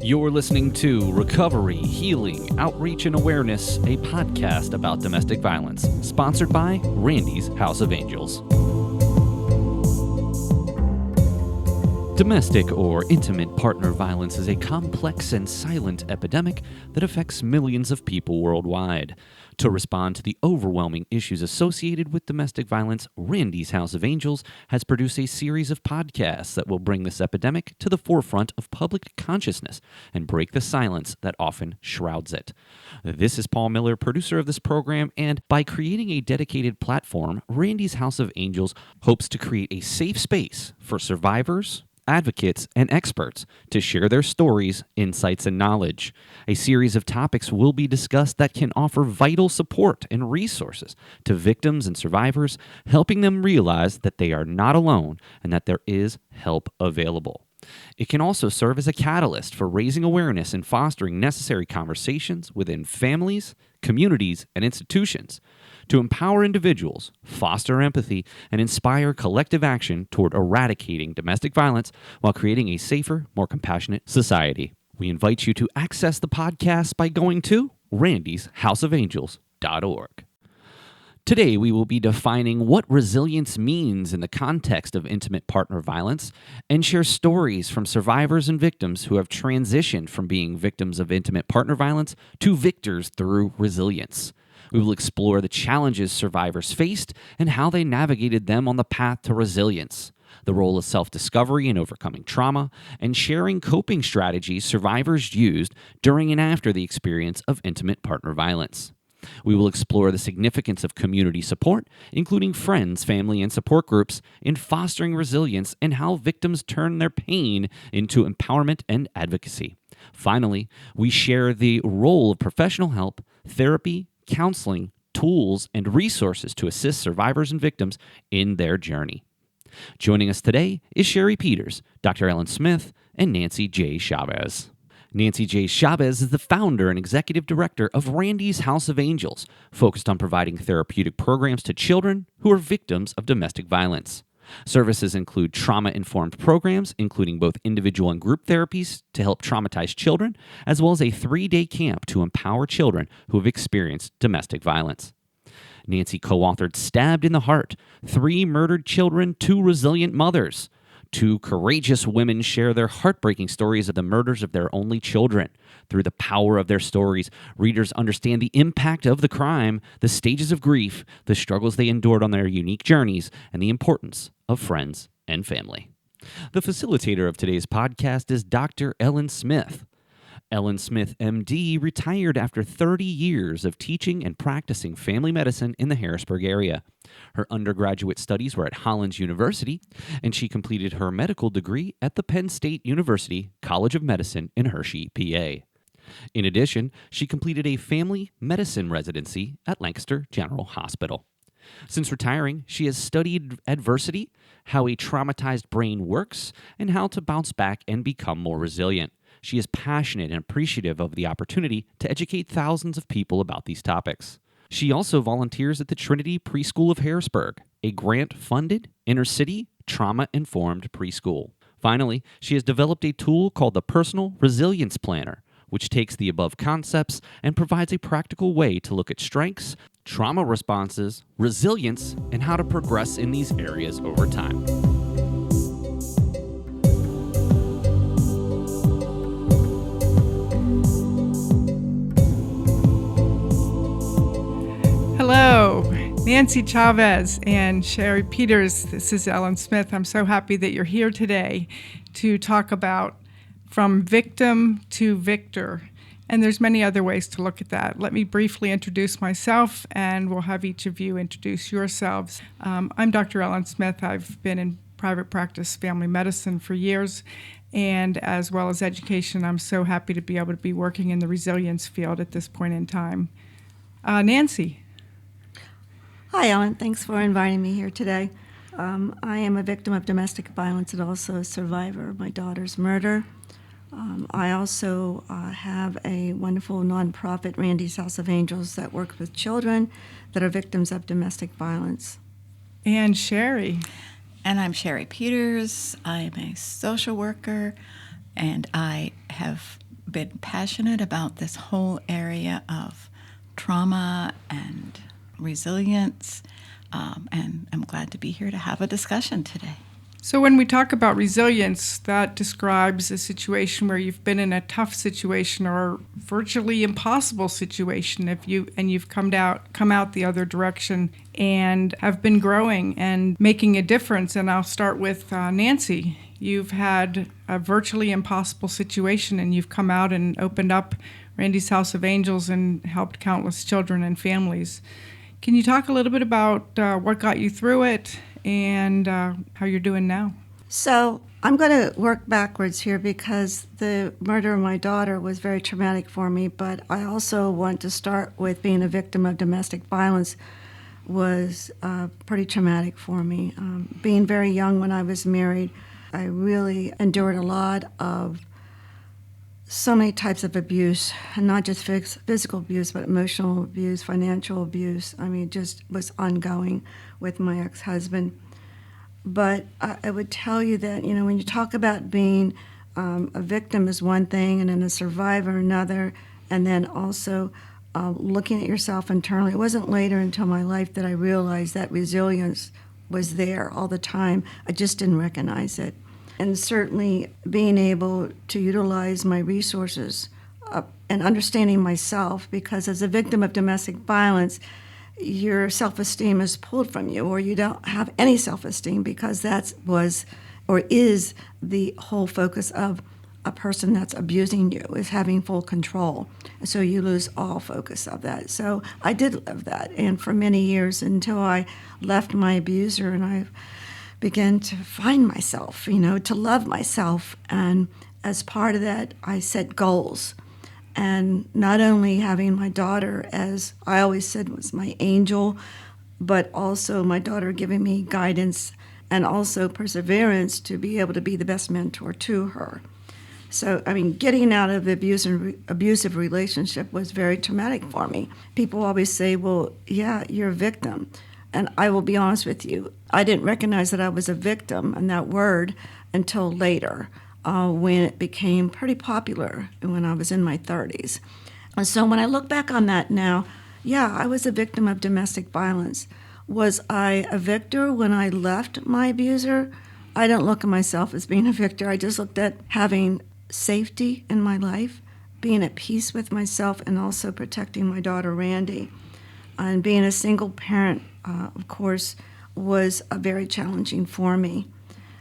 You're listening to Recovery, Healing, Outreach, and Awareness, a podcast about domestic violence, sponsored by Randy's House of Angels. Domestic or intimate partner violence is a complex and silent epidemic that affects millions of people worldwide. To respond to the overwhelming issues associated with domestic violence, Randy's House of Angels has produced a series of podcasts that will bring this epidemic to the forefront of public consciousness and break the silence that often shrouds it. This is Paul Miller, producer of this program, and by creating a dedicated platform, Randy's House of Angels hopes to create a safe space for survivors, advocates, and experts to share their stories, insights, and knowledge. A series of topics will be discussed that can offer vital support and resources to victims and survivors, helping them realize that they are not alone and that there is help available. It can also serve as a catalyst for raising awareness and fostering necessary conversations within families, communities, and institutions to empower individuals, foster empathy, and inspire collective action toward eradicating domestic violence while creating a safer, more compassionate society. We invite you to access the podcast by going to randysHouseofangels.org. Today, we will be defining what resilience means in the context of intimate partner violence and share stories from survivors and victims who have transitioned from being victims of intimate partner violence to victors through resilience. We will explore the challenges survivors faced and how they navigated them on the path to resilience, the role of self-discovery in overcoming trauma, and sharing coping strategies survivors used during and after the experience of intimate partner violence. We will explore the significance of community support, including friends, family, and support groups, in fostering resilience and how victims turn their pain into empowerment and advocacy. Finally, we share the role of professional help, therapy, counseling, tools, and resources to assist survivors and victims in their journey. Joining us today is Sherry Peters, Dr. Ellen Smith, and Nancy J. Chavez. Nancy J. Chavez is the founder and executive director of Randy's House of Angels, focused on providing therapeutic programs to children who are victims of domestic violence. Services include trauma-informed programs, including both individual and group therapies to help traumatized children, as well as a 3-day camp to empower children who have experienced domestic violence. Nancy co-authored Stabbed in the Heart: 3 Murdered Children, 2 Resilient Mothers. 2 courageous women share their heartbreaking stories of the murders of their only children. Through the power of their stories, readers understand the impact of the crime, the stages of grief, the struggles they endured on their unique journeys, and the importance of friends and family. The facilitator of today's podcast is Dr. Ellen Smith. Ellen Smith, MD, retired after 30 years of teaching and practicing family medicine in the Harrisburg area. Her undergraduate studies were at Hollins University, and she completed her medical degree at the Penn State University College of Medicine in Hershey, PA. In addition, she completed a family medicine residency at Lancaster General Hospital. Since retiring, she has studied adversity, how a traumatized brain works, and how to bounce back and become more resilient. She is passionate and appreciative of the opportunity to educate thousands of people about these topics. She also volunteers at the Trinity Preschool of Harrisburg, a grant-funded, inner-city, trauma-informed preschool. Finally, she has developed a tool called the Personal Resilience Planner, which takes the above concepts and provides a practical way to look at strengths, trauma responses, resilience, and how to progress in these areas over time. Hello, Nancy Chavez and Sherry Peters. This is Ellen Smith. I'm so happy that you're here today to talk about from victim to victor. And there's many other ways to look at that. Let me briefly introduce myself, and we'll have each of you introduce yourselves. I'm Dr. Ellen Smith. I've been in private practice family medicine for years, and as well as education. I'm so happy to be able to be working in the resilience field at this point in time. Nancy. Hi, Ellen. Thanks for inviting me here today. I am a victim of domestic violence and also a survivor of my daughter's murder. I also have a wonderful nonprofit, Randy's House of Angels, that works with children that are victims of domestic violence. And Sherry. And I'm Sherry Peters. I'm a social worker, and I have been passionate about this whole area of trauma and resilience, and I'm glad to be here to have a discussion today. So when we talk about resilience, that describes a situation where you've been in a tough situation or virtually impossible situation you've come out the other direction and have been growing and making a difference. And I'll start with Nancy. You've had a virtually impossible situation and you've come out and opened up Randy's House of Angels and helped countless children and families. Can you talk a little bit about what got you through it and how you're doing now? So I'm going to work backwards here because the murder of my daughter was very traumatic for me, but I also want to start with being a victim of domestic violence was pretty traumatic for me. Being very young when I was married, I really endured a lot of so many types of abuse, and not just physical abuse, but emotional abuse, financial abuse. I mean, it just was ongoing with my ex-husband. But I would tell you that, when you talk about being a victim is one thing, and then a survivor another, and then also looking at yourself internally. It wasn't later into my life that I realized that resilience was there all the time. I just didn't recognize it. And certainly being able to utilize my resources and understanding myself, because as a victim of domestic violence, your self-esteem is pulled from you, or you don't have any self-esteem, because that was or is the whole focus of a person that's abusing you, is having full control. So you lose all focus of that. So I did live that, and for many years until I left my abuser and I began to find myself, to love myself. And as part of that, I set goals. And not only having my daughter, as I always said, was my angel, but also my daughter giving me guidance and also perseverance to be able to be the best mentor to her. So, getting out of the abusive relationship was very traumatic for me. People always say, well, yeah, you're a victim. And I will be honest with you, I didn't recognize that I was a victim and that word until later, when it became pretty popular when I was in my 30s. And so when I look back on that now, yeah, I was a victim of domestic violence. Was I a victor when I left my abuser? I don't look at myself as being a victor. I just looked at having safety in my life, being at peace with myself, and also protecting my daughter, Randy. And being a single parent, of course, was very challenging for me.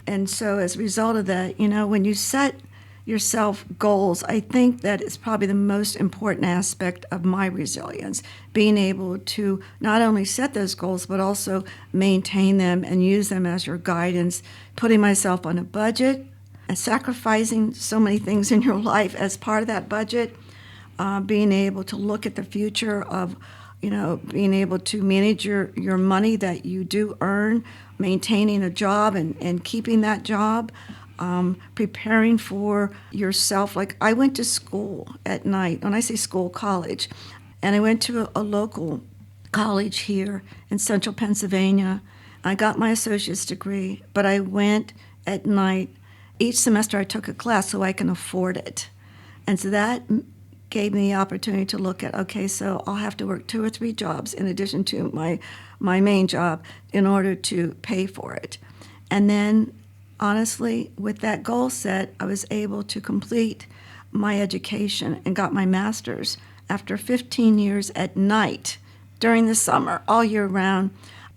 And so as a result of that, when you set yourself goals, I think that is probably the most important aspect of my resilience, being able to not only set those goals, but also maintain them and use them as your guidance, putting myself on a budget and sacrificing so many things in your life as part of that budget, being able to look at the future of being able to manage your money that you do earn, maintaining a job and keeping that job, preparing for yourself. Like, I went to school at night. When I say school, college. And I went to a local college here in central Pennsylvania. I got my associate's degree, but I went at night. Each semester I took a class so I can afford it. And so that gave me the opportunity to look at, okay, so I'll have to work 2 or 3 jobs in addition to my main job in order to pay for it. And then, honestly, with that goal set, I was able to complete my education and got my master's after 15 years at night during the summer, all year round.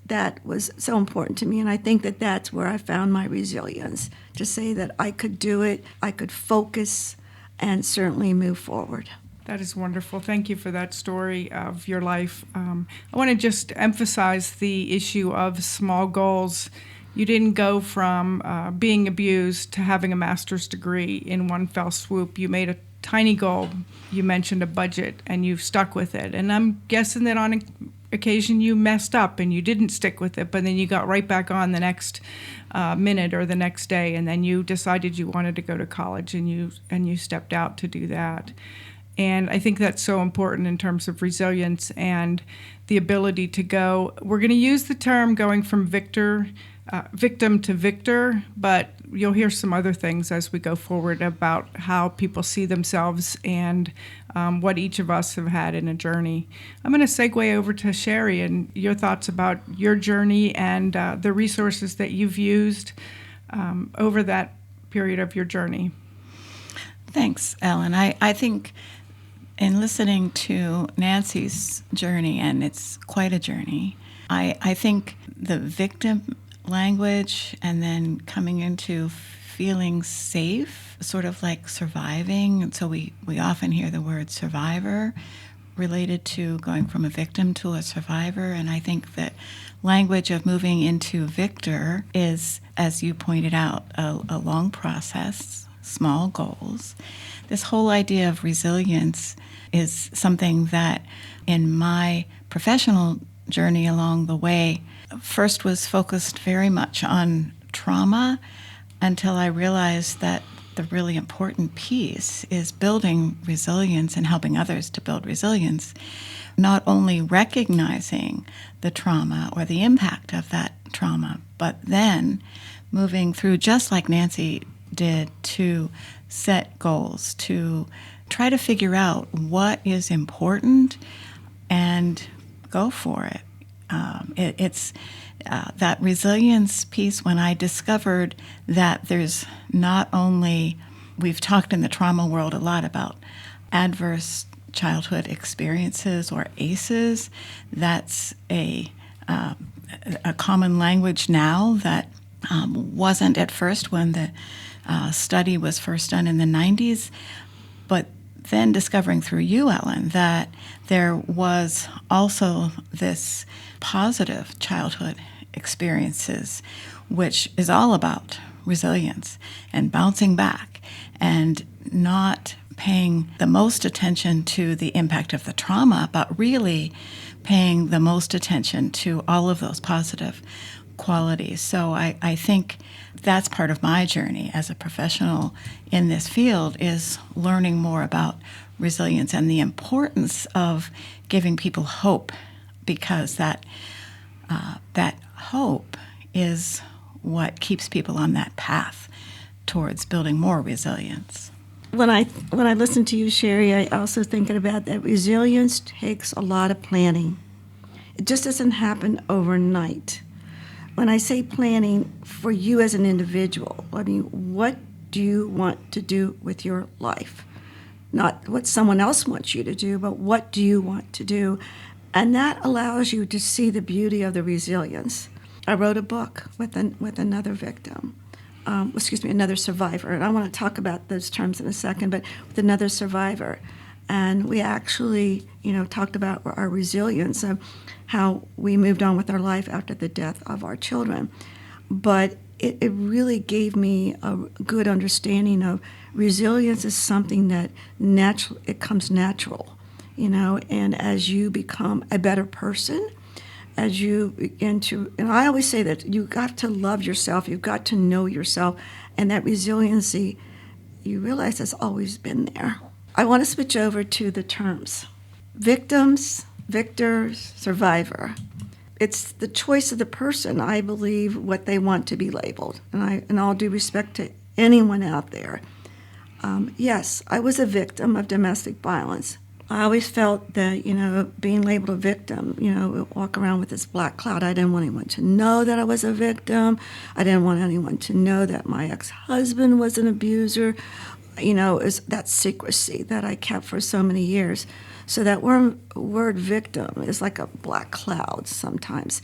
That was so important to me, and I think that that's where I found my resilience, to say that I could do it, I could focus, and certainly move forward. That is wonderful. Thank you for that story of your life. I want to just emphasize the issue of small goals. You didn't go from being abused to having a master's degree in one fell swoop. You made a tiny goal. You mentioned a budget, and you've stuck with it. And I'm guessing that on occasion you messed up and you didn't stick with it, but then you got right back on the next minute or the next day, and then you decided you wanted to go to college, and you stepped out to do that. And I think that's so important in terms of resilience and the ability to go. We're going to use the term going from victor victim to victor, but you'll hear some other things as we go forward about how people see themselves and what each of us have had in a journey. I'm going to segue over to Sherry and your thoughts about your journey and the resources that you've used over that period of your journey. Thanks, Ellen. I think in listening to Nancy's journey, and it's quite a journey, I think the victim language and then coming into feeling safe, sort of like surviving. And so we often hear the word survivor related to going from a victim to a survivor. And I think that language of moving into victor is, as you pointed out, a long process, small goals. This whole idea of resilience is something that in my professional journey along the way first was focused very much on trauma until I realized that the really important piece is building resilience and helping others to build resilience, not only recognizing the trauma or the impact of that trauma, but then moving through, just like Nancy did, to set goals, to try to figure out what is important and go for it. It's that resilience piece when I discovered that there's not only, we've talked in the trauma world a lot about adverse childhood experiences or ACEs. That's a common language now that wasn't at first when the study was first done in the 90s, but then discovering through you, Ellen, that there was also this positive childhood experiences, which is all about resilience and bouncing back and not paying the most attention to the impact of the trauma, but really paying the most attention to all of those positive qualities. So I think that's part of my journey as a professional in this field, is learning more about resilience and the importance of giving people hope, because that hope is what keeps people on that path towards building more resilience. When I listen to you, Sherry, I also thinking about that resilience takes a lot of planning. It just doesn't happen overnight. When I say planning for you as an individual, I mean, what do you want to do with your life? Not what someone else wants you to do, but what do you want to do? And that allows you to see the beauty of the resilience. I wrote a book with another victim, another survivor, and I want to talk about those terms in a second, but with another survivor. And we actually, talked about our resilience of how we moved on with our life after the death of our children. But it really gave me a good understanding of resilience is something that it comes natural, and as you become a better person, as you begin to, and I always say that you got to love yourself, you've got to know yourself, and that resiliency, you realize has always been there. I want to switch over to the terms. Victims, victors, survivor. It's the choice of the person, I believe, what they want to be labeled. And in all due respect to anyone out there, yes, I was a victim of domestic violence. I always felt that, being labeled a victim, walk around with this black cloud. I didn't want anyone to know that I was a victim. I didn't want anyone to know that my ex-husband was an abuser. It was that secrecy that I kept for so many years. So that word victim is like a black cloud sometimes.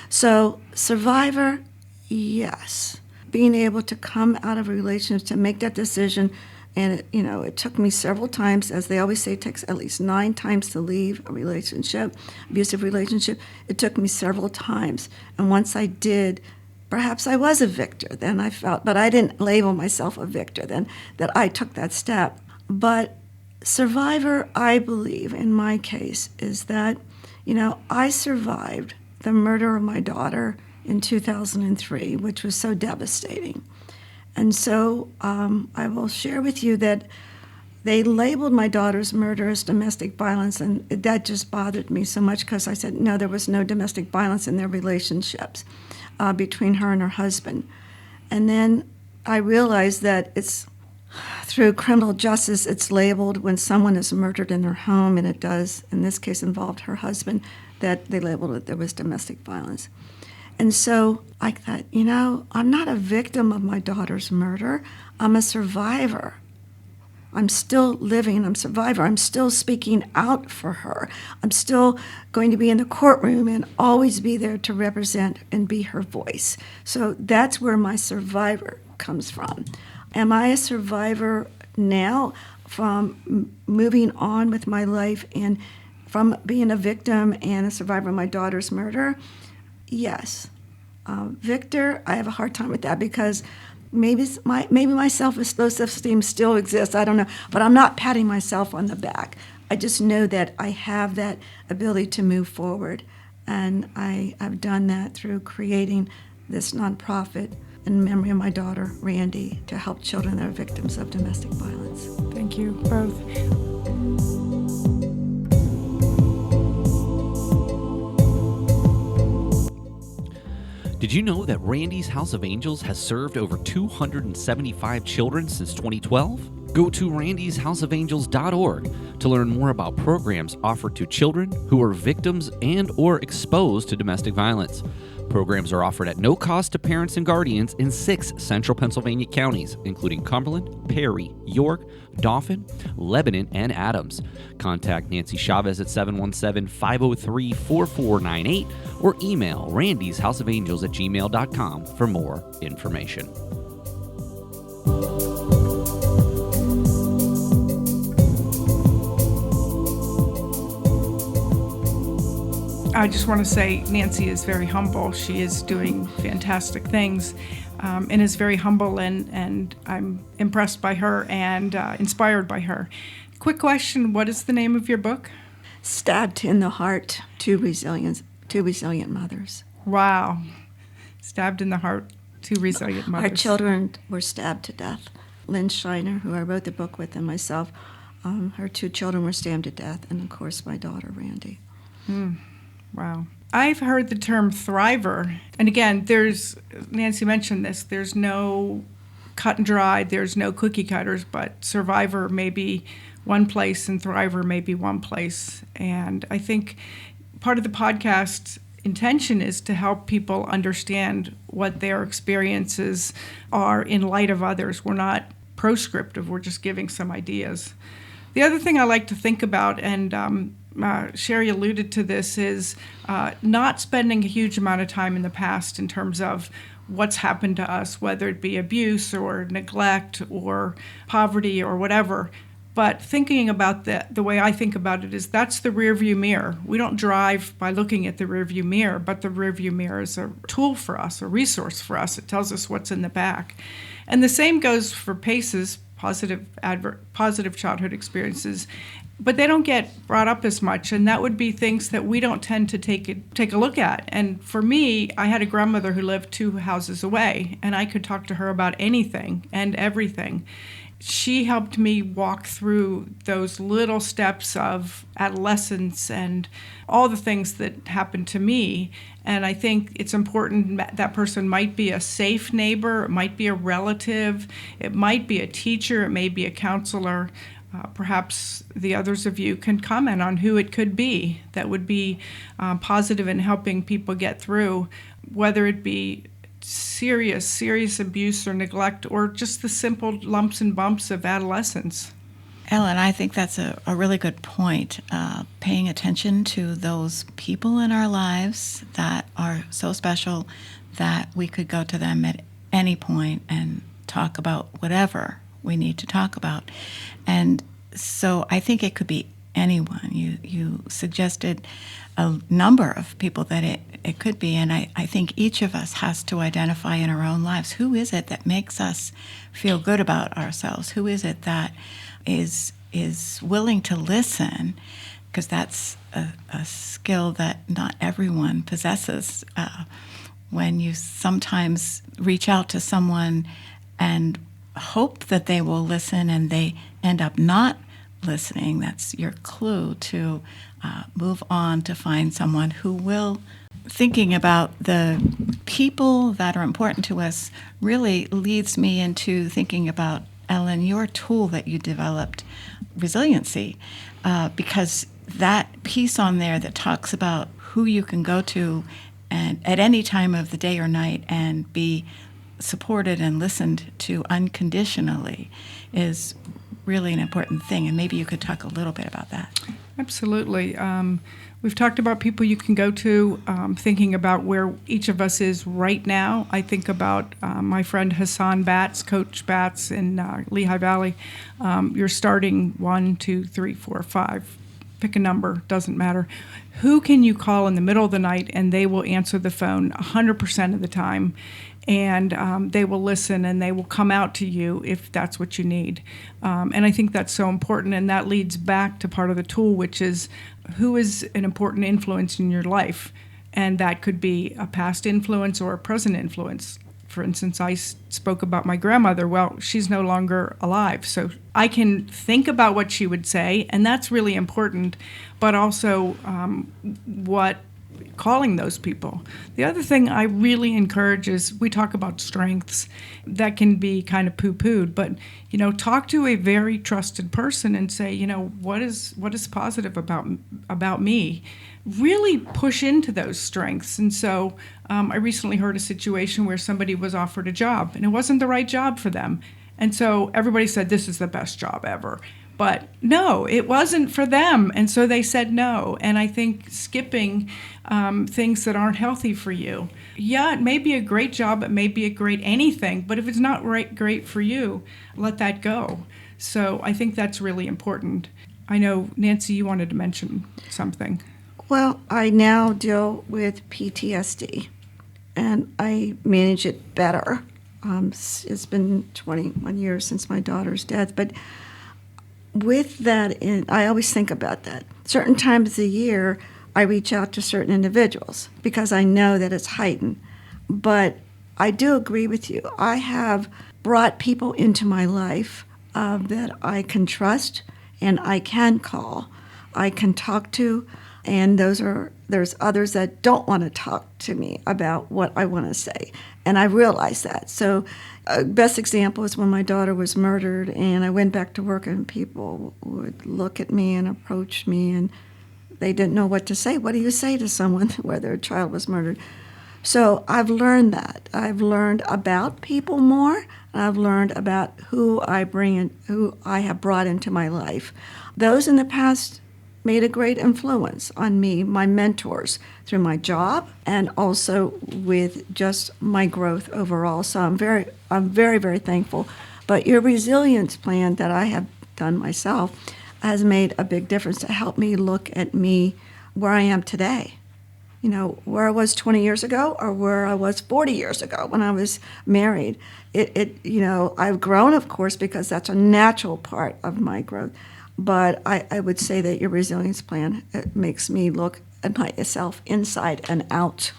So survivor, yes. Being able to come out of a relationship, to make that decision, and it took me several times, as they always say, it takes at least 9 times to leave a relationship, abusive relationship. It took me several times. And once I did, perhaps I was a victor, then I felt, but I didn't label myself a victor then, that I took that step. But survivor, I believe, in my case, is that, I survived the murder of my daughter in 2003, which was so devastating. And so I will share with you that they labeled my daughter's murder as domestic violence, and that just bothered me so much because I said, no, there was no domestic violence in their relationships between her and her husband. And then I realized that it's through criminal justice, it's labeled when someone is murdered in their home, and it does, in this case, involved her husband, that they labeled it there was domestic violence. And so I thought, I'm not a victim of my daughter's murder. I'm a survivor. I'm still living. I'm a survivor. I'm still speaking out for her. I'm still going to be in the courtroom and always be there to represent and be her voice. So that's where my survivor comes from. Am I a survivor now from moving on with my life and from being a victim and a survivor of my daughter's murder? Yes. Victor, I have a hard time with that because maybe my self-esteem still exists. I don't know. But I'm not patting myself on the back. I just know that I have that ability to move forward. And I've done that through creating this nonprofit in memory of my daughter, Randy, to help children that are victims of domestic violence. Thank you both. Did you know that Randy's House of Angels has served over 275 children since 2012? Go to randyshouseofangels.org to learn more about programs offered to children who are victims and or exposed to domestic violence. Programs are offered at no cost to parents and guardians in 6 central Pennsylvania counties, including Cumberland, Perry, York, Dauphin, Lebanon, and Adams. Contact Nancy Chavez at 717-503-4498 or email randyshouseofangels@gmail.com for more information. I just want to say Nancy is very humble. She is doing fantastic things and is very humble, and I'm impressed by her and inspired by her. Quick question, what is the name of your book? Stabbed in the Heart, Two Resilient Mothers. Wow. Stabbed in the Heart, Two Resilient Mothers. Our children were stabbed to death. Lynn Shiner, who I wrote the book with, and myself, her 2 children were stabbed to death, and of course my daughter, Randy. Wow. I've heard the term thriver. And again, Nancy mentioned this, there's no cut and dried, there's no cookie cutters, but survivor may be one place and thriver may be one place. And I think part of the podcast intention is to help people understand what their experiences are in light of others. We're not proscriptive, we're just giving some ideas. The other thing I like to think about, and Sherry alluded to this, is not spending a huge amount of time in the past in terms of what's happened to us, whether it be abuse or neglect or poverty or whatever. But thinking about the way I think about it is that's the rearview mirror. We don't drive by looking at the rearview mirror, but the rearview mirror is a tool for us, a resource for us. It tells us what's in the back. And the same goes for PACEs, positive childhood experiences, but they don't get brought up as much, and that would be things that we don't tend to take a look at. And for me, I had a grandmother who lived 2 houses away, and I could talk to her about anything and everything. She helped me walk through those little steps of adolescence and all the things that happened to me. And I think it's important that person might be a safe neighbor, it might be a relative, it might be a teacher, it may be a counselor. Perhaps the others of you can comment on who it could be that would be positive in helping people get through, whether it be serious abuse or neglect, or just the simple lumps and bumps of adolescence. Ellen, I think that's a really good point. Paying attention to those people in our lives that are so special that we could go to them at any point and talk about whatever we need to talk about. And so I think it could be anyone. You suggested a number of people that it could be, and I think each of us has to identify in our own lives, who is it that makes us feel good about ourselves? Who is it that is willing to listen? Because that's a skill that not everyone possesses. When you sometimes reach out to someone and hope that they will listen and they end up not listening, that's your clue to move on to find someone who will. Thinking about the people that are important to us really leads me into thinking about, Ellen, your tool that you developed, resiliency, because that piece on there that talks about who you can go to and at any time of the day or night and be supported and listened to unconditionally is really an important thing. And maybe you could talk a little bit about that. Absolutely. We've talked about people you can go to, thinking about where each of us is right now. I think about my friend Hassan Batts, Coach Batts in Lehigh Valley. You're starting 1, 2, 3, 4, 5. Pick a number, doesn't matter. Who can you call in the middle of the night and they will answer the phone 100% of the time? And they will listen and they will come out to you if that's what you need. And I think that's so important, and that leads back to part of the tool, which is who is an important influence in your life. And that could be a past influence or a present influence. For instance, I spoke about my grandmother. Well, she's no longer alive, so I can think about what she would say, and that's really important, but also what calling those people. The other thing I really encourage is, we talk about strengths that can be kind of poo-pooed, but talk to a very trusted person and say, what is positive about me. Really push into those strengths. And so I recently heard a situation where somebody was offered a job and it wasn't the right job for them. And so everybody said, this is the best job ever. But no, it wasn't for them. And so they said no. And I think skipping things that aren't healthy for you. Yeah, it may be a great job. It may be a great anything. But if it's not great for you, let that go. So I think that's really important. I know, Nancy, you wanted to mention something. Well, I now deal with PTSD, and I manage it better. It's been 21 years since my daughter's death, but with that, I always think about that. Certain times of the year, I reach out to certain individuals because I know that it's heightened. But I do agree with you. I have brought people into my life that I can trust and I can call, I can talk to, and there's others that don't want to talk to me about what I want to say. And I realize that. So best example is when my daughter was murdered and I went back to work and people would look at me and approach me and they didn't know what to say. What do you say to someone where their child was murdered? So I've learned that. I've learned about people more. I've learned about who I bring in, who I have brought into my life. Those in the past made a great influence on me, my mentors, through my job and also with just my growth overall. So I'm very, very thankful. But your resilience plan that I have done myself has made a big difference to help me look at me where I am today. Where I was 20 years ago or where I was 40 years ago when I was married. I've grown, of course, because that's a natural part of my growth. But I would say that your resilience plan, it makes me look at myself inside and out.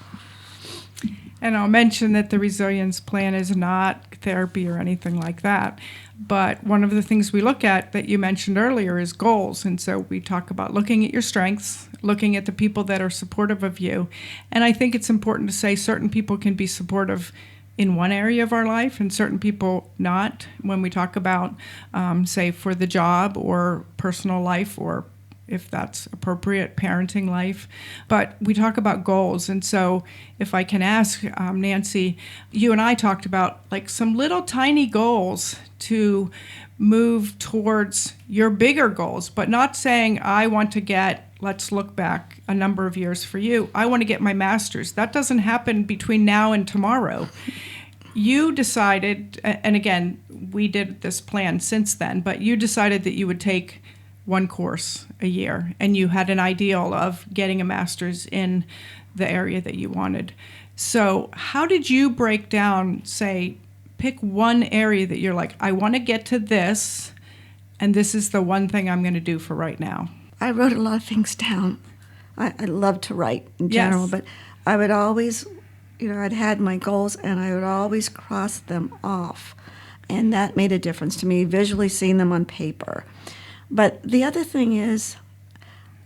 And I'll mention that the resilience plan is not therapy or anything like that. But one of the things we look at that you mentioned earlier is goals. And so we talk about looking at your strengths, looking at the people that are supportive of you. And I think it's important to say certain people can be supportive in one area of our life and certain people not, when we talk about, say, for the job or personal life or, if that's appropriate, parenting life. But we talk about goals. And so if I can ask, Nancy, you and I talked about like some little tiny goals to move towards your bigger goals, but not saying I want to get, let's look back a number of years for you, I want to get my master's. That doesn't happen between now and tomorrow. You decided, and again, we did this plan since then, but you decided that you would take one course a year, and you had an ideal of getting a master's in the area that you wanted. So how did you break down, say, pick one area that you're like, I want to get to this, and this is the one thing I'm going to do for right now? I wrote a lot of things down. I love to write in general, Yes. but I would always, I'd had my goals, and I would always cross them off. And that made a difference to me, visually seeing them on paper. But the other thing is,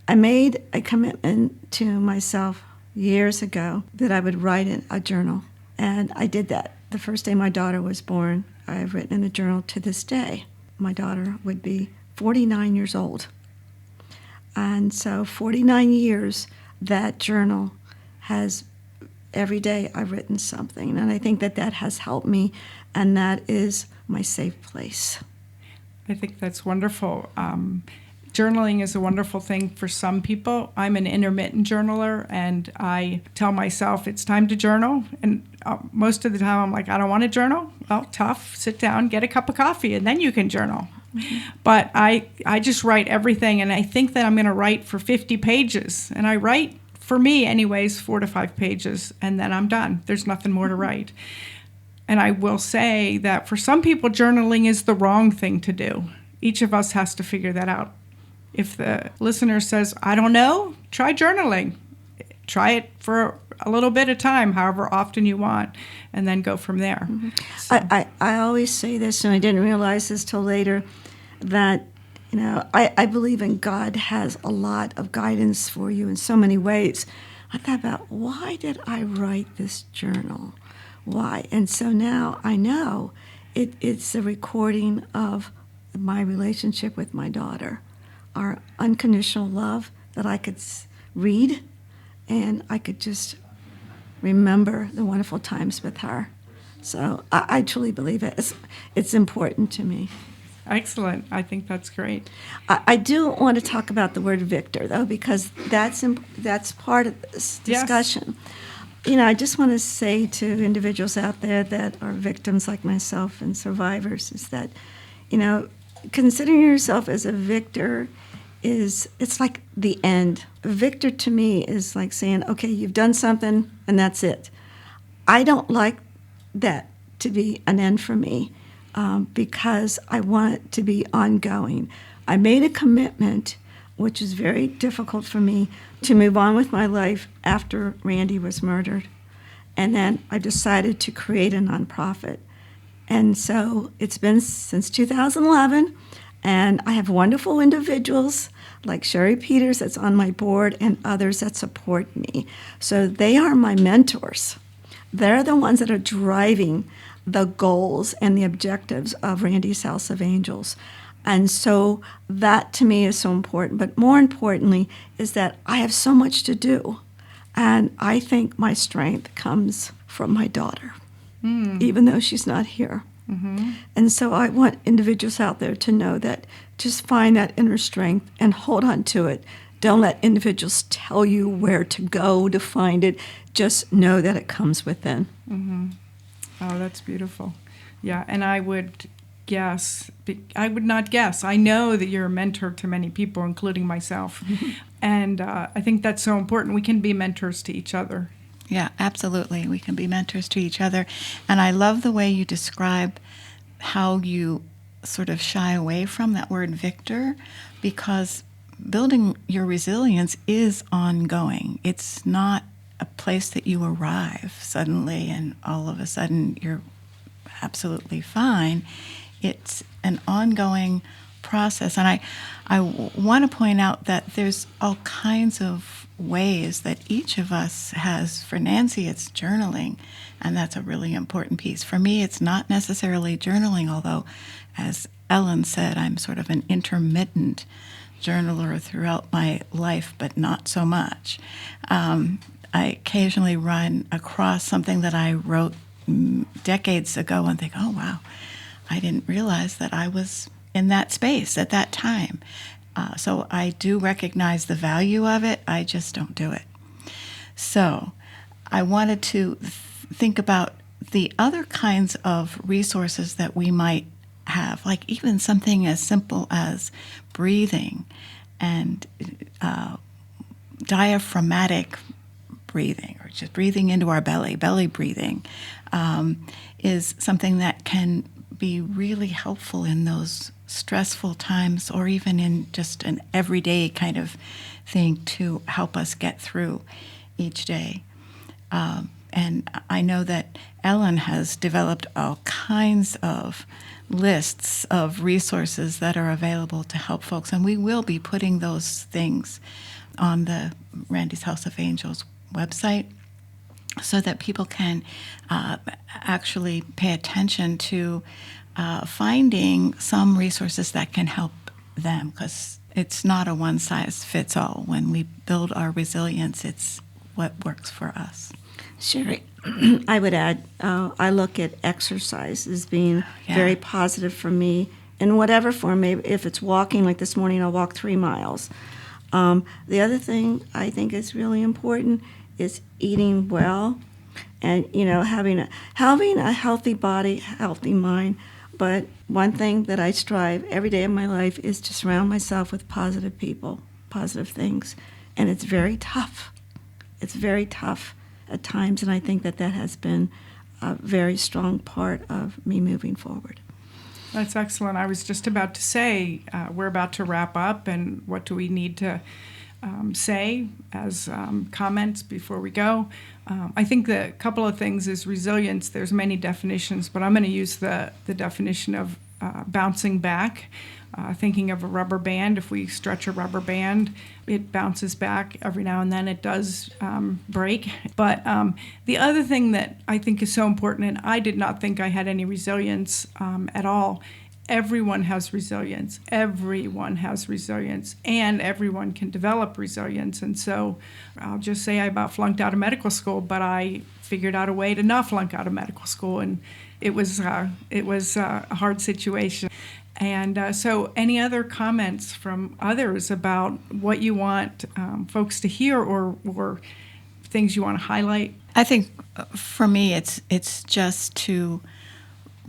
I made a commitment to myself years ago that I would write in a journal. And I did that. The first day my daughter was born, I've written in a journal to this day. My daughter would be 49 years old. And so 49 years, that journal has, every day I've written something. And I think that that has helped me, and that is my safe place. I think that's wonderful. Journaling is a wonderful thing for some people. I'm an intermittent journaler, and I tell myself it's time to journal. And most of the time I'm like, I don't want to journal. Well, tough. Sit down, get a cup of coffee, and then you can journal. But I just write everything, and I think that I'm going to write for 50 pages. And I write, for me anyways, 4 to 5 pages, and then I'm done. There's nothing more to write. And I will say that for some people, journaling is the wrong thing to do. Each of us has to figure that out. If the listener says, I don't know, try journaling. Try it for a little bit of time, however often you want, and then go from there. Mm-hmm. So. I always say this, and I didn't realize this till later, that I believe in God has a lot of guidance for you in so many ways. I thought about, why did I write this journal? Why? And so now I know it's a recording of my relationship with my daughter, our unconditional love that I could read, and I could just remember the wonderful times with her. So I truly believe it's important to me. Excellent. I think that's great. I do want to talk about the word victor, though, because that's part of this discussion. Yes. I just want to say to individuals out there that are victims like myself and survivors is that, considering yourself as a victor it's like the end. A victor to me is like saying, okay, you've done something and that's it. I don't like that to be an end for me because I want it to be ongoing. I made a commitment, which is very difficult for me, to move on with my life after Randy was murdered. And then I decided to create a nonprofit. And so it's been since 2011, and I have wonderful individuals like Sherry Peters that's on my board and others that support me. So they are my mentors. They're the ones that are driving the goals and the objectives of Randy's House of Angels. And so that to me is so important. But more importantly is that I have so much to do. And I think my strength comes from my daughter, even though she's not here. Mm-hmm. And so I want individuals out there to know that just find that inner strength and hold on to it. Don't let individuals tell you where to go to find it. Just know that it comes within. Mm-hmm. Oh, that's beautiful. Yeah, and I would not guess. I know that you're a mentor to many people, including myself. And I think that's so important. We can be mentors to each other. Yeah, absolutely. We can be mentors to each other. And I love the way you describe how you sort of shy away from that word victor, because building your resilience is ongoing. It's not a place that you arrive suddenly and all of a sudden you're absolutely fine. It's an ongoing process. And I want to point out that there's all kinds of ways that each of us has. For Nancy, it's journaling, and that's a really important piece. For me, it's not necessarily journaling, although, as Ellen said, I'm sort of an intermittent journaler throughout my life, but not so much. I occasionally run across something that I wrote decades ago and think, oh, wow, I didn't realize that I was in that space at that time. So I do recognize the value of it. I just don't do it. So I wanted to think about the other kinds of resources that we might have, like even something as simple as breathing and diaphragmatic breathing, or just breathing into our belly breathing, is something that can be really helpful in those stressful times, or even in just an everyday kind of thing to help us get through each day. And I know that Ellen has developed all kinds of lists of resources that are available to help folks. And we will be putting those things on the Randy's House of Angels website so that people can actually pay attention to finding some resources that can help them, because it's not a one-size-fits-all. When we build our resilience, it's what works for us. Sherry, I would add, I look at exercise as being very positive for me in whatever form. Maybe if it's walking, like this morning, I'll walk 3 miles. The other thing I think is really important is eating well, and having a healthy body, healthy mind. But one thing that I strive every day of my life is to surround myself with positive people, positive things, and it's very tough. It's very tough at times, and I think that has been a very strong part of me moving forward. That's excellent. I was just about to say, we're about to wrap up, and what do we need to say as comments before we go? I think the couple of things is resilience. There's many definitions, but I'm going to use the definition of bouncing back. Thinking of a rubber band, if we stretch a rubber band, it bounces back every now and then. It does break. But the other thing that I think is so important, and I did not think I had any resilience at all, everyone has resilience. Everyone has resilience, and everyone can develop resilience. And so I'll just say I about flunked out of medical school, but I figured out a way to not flunk out of medical school, and it was a hard situation. And so any other comments from others about what you want folks to hear or things you want to highlight? I think for me, it's just to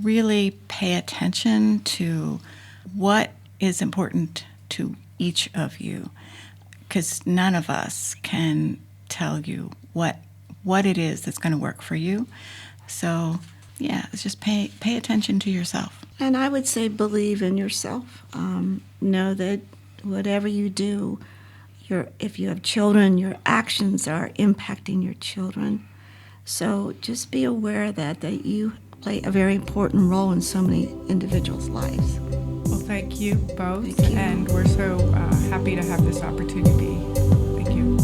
really pay attention to what is important to each of you, because none of us can tell you what it is that's going to work for you. So it's just pay attention to yourself. And I would say believe in yourself. Know that whatever you do, if you have children, your actions are impacting your children. So just be aware that you play a very important role in so many individuals' lives. Well, thank you both. Thank you. And we're so happy to have this opportunity. Thank you.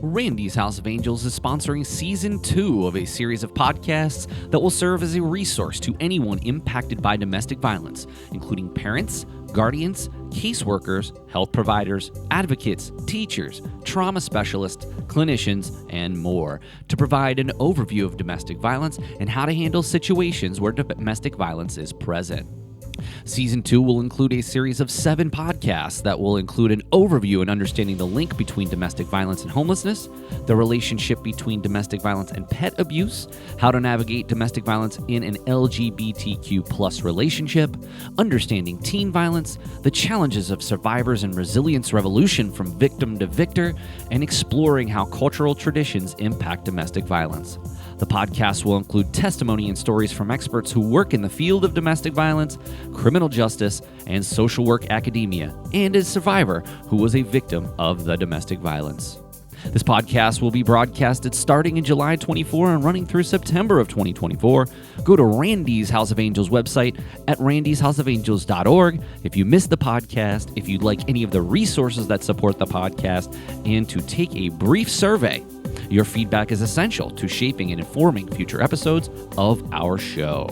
Randy's House of Angels is sponsoring Season 2 of a series of podcasts that will serve as a resource to anyone impacted by domestic violence, including parents, guardians, caseworkers, health providers, advocates, teachers, trauma specialists, clinicians, and more, to provide an overview of domestic violence and how to handle situations where domestic violence is present. Season 2 will include a series of 7 podcasts that will include an overview and understanding the link between domestic violence and homelessness, the relationship between domestic violence and pet abuse, how to navigate domestic violence in an LGBTQ+ relationship, understanding teen violence, the challenges of survivors and resilience revolution from victim to victor, and exploring how cultural traditions impact domestic violence. The podcast will include testimony and stories from experts who work in the field of domestic violence, criminal justice, and social work academia, and a survivor who was a victim of the domestic violence. This podcast will be broadcasted starting in July 24 and running through September of 2024. Go to Randy's House of Angels website at randyshouseofangels.org if you missed the podcast, if you'd like any of the resources that support the podcast, and to take a brief survey. Your feedback is essential to shaping and informing future episodes of our show.